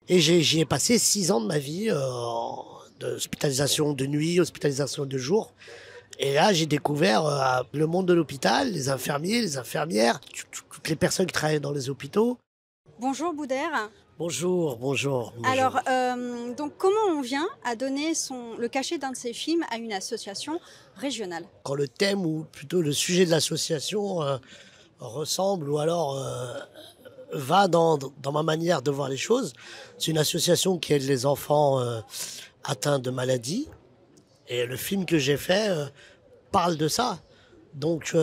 Et j'y ai passé 6 ans de ma vie, d'hospitalisation de nuit, hospitalisation de jour. Et là, j'ai découvert le monde de l'hôpital, les infirmiers, les infirmières, toutes les personnes qui travaillent dans les hôpitaux. Bonjour Boudère. Bonjour, bonjour, bonjour. Alors, donc comment on vient à donner le cachet d'un de ces films à une association régionale? Quand le thème ou plutôt le sujet de l'association ressemble ou alors va dans ma manière de voir les choses, c'est une association qui aide les enfants atteints de maladies. Et le film que j'ai fait parle de ça. Donc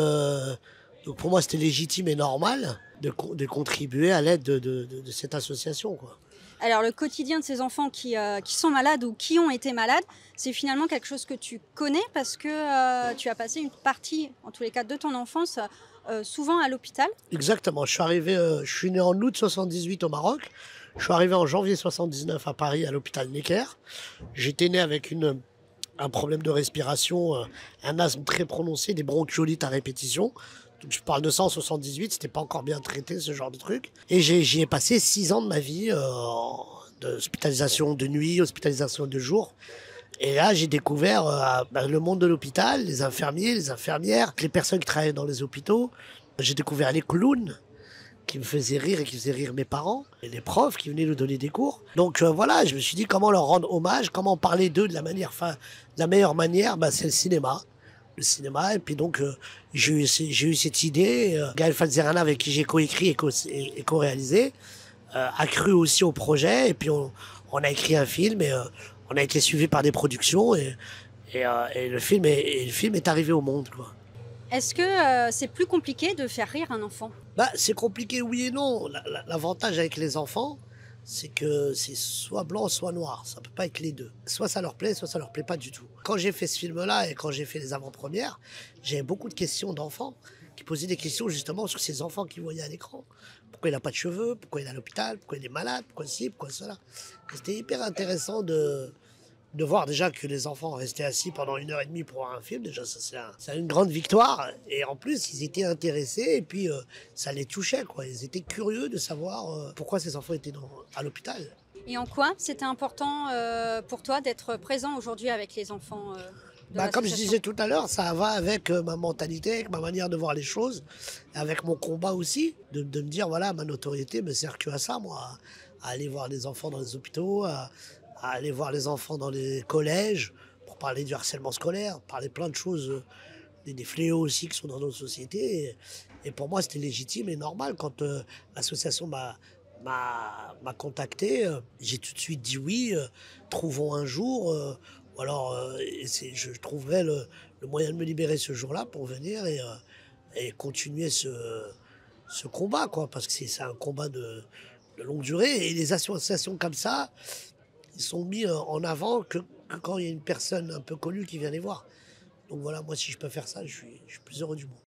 pour moi, c'était légitime et normal de contribuer à l'aide de cette association, quoi. Alors, le quotidien de ces enfants qui sont malades ou qui ont été malades, c'est finalement quelque chose que tu connais parce que tu as passé une partie, en tous les cas, de ton enfance souvent à l'hôpital. Exactement. Je suis né en août 78 au Maroc. Je suis arrivé en janvier 79 à Paris à l'hôpital Necker. J'étais né avec un problème de respiration, un asthme très prononcé, des bronchiolites à répétition. Donc je parle de ça en 78, c'était pas encore bien traité ce genre de truc. Et j'y ai passé 6 ans de ma vie, d'hospitalisation de nuit, hospitalisation de jour. Et là, j'ai découvert le monde de l'hôpital, les infirmiers, les infirmières, les personnes qui travaillent dans les hôpitaux. J'ai découvert les clowns qui me faisaient rire et qui faisaient rire mes parents, et les profs qui venaient nous donner des cours. Donc voilà, je me suis dit comment leur rendre hommage, comment parler d'eux de la meilleure manière, c'est le cinéma. Le cinéma, et puis donc j'ai eu cette idée. Gaël Falzerana, avec qui j'ai coécrit et co-réalisé, a cru aussi au projet, et puis on a écrit un film, et on a été suivi par des productions, et le film est arrivé au monde, quoi. Est-ce que c'est plus compliqué de faire rire un enfant? C'est compliqué, oui et non. L'avantage avec les enfants, c'est que c'est soit blanc, soit noir. Ça peut pas être les deux. Soit ça leur plaît, soit ça leur plaît pas du tout. Quand j'ai fait ce film-là et quand j'ai fait les avant-premières, j'avais beaucoup de questions d'enfants qui posaient des questions justement sur ces enfants qu'ils voyaient à l'écran. Pourquoi il n'a pas de cheveux? Pourquoi il est à l'hôpital? Pourquoi il est malade? Pourquoi ci? Pourquoi cela? Et c'était hyper intéressant de voir déjà que les enfants restaient assis pendant 1 heure et demie pour voir un film. Déjà, ça, c'est une grande victoire. Et en plus, ils étaient intéressés et puis ça les touchait, quoi. Ils étaient curieux de savoir pourquoi ces enfants étaient à l'hôpital. Et en quoi c'était important pour toi d'être présent aujourd'hui avec les enfants de Comme je l'association? disais tout à l'heure, ça va avec ma mentalité, avec ma manière de voir les choses, avec mon combat aussi, de me dire, voilà, ma notoriété me sert que à ça, moi, à aller voir les enfants dans les hôpitaux, à aller voir les enfants dans les collèges, pour parler du harcèlement scolaire, parler plein de choses, des fléaux aussi qui sont dans notre société. Et pour moi, c'était légitime et normal quand l'association m'a contacté. J'ai tout de suite dit oui, trouvons un jour, ou alors je trouverai le moyen de me libérer ce jour-là pour venir et continuer ce combat, quoi, parce que c'est un combat de longue durée. Et les associations comme ça, ils sont mis en avant que quand il y a une personne un peu connue qui vient les voir. Donc voilà, moi si je peux faire ça, je suis plus heureux du monde.